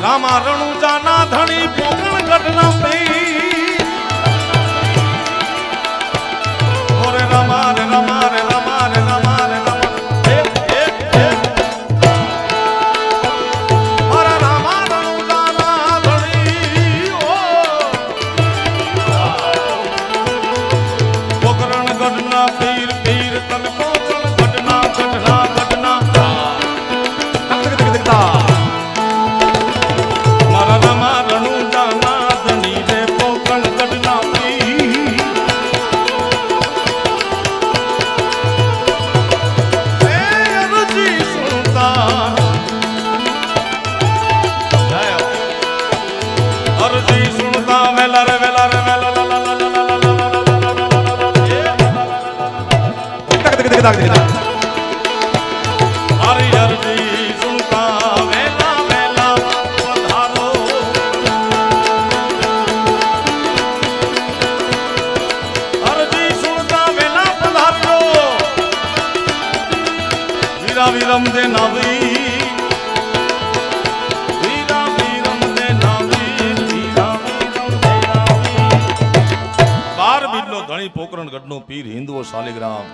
રામા રણુજાના ધણી પોકણ ગઢના પી ઓરે રામા રે રામા રે રામા રે રામા રે રામા મારા રામા રણુજાના ધણી ઓ પોકરણ ગઢના પીર પીર તન પોકણ ગઢના ગઢના ગઢના વીરમ દે નાવી વીરમ દે નાવી વીરમ દે નાવી 12 બીજનો ધણી પોકરણ ગઢનો પીર હિન્દુઓ શાલિગ્રામ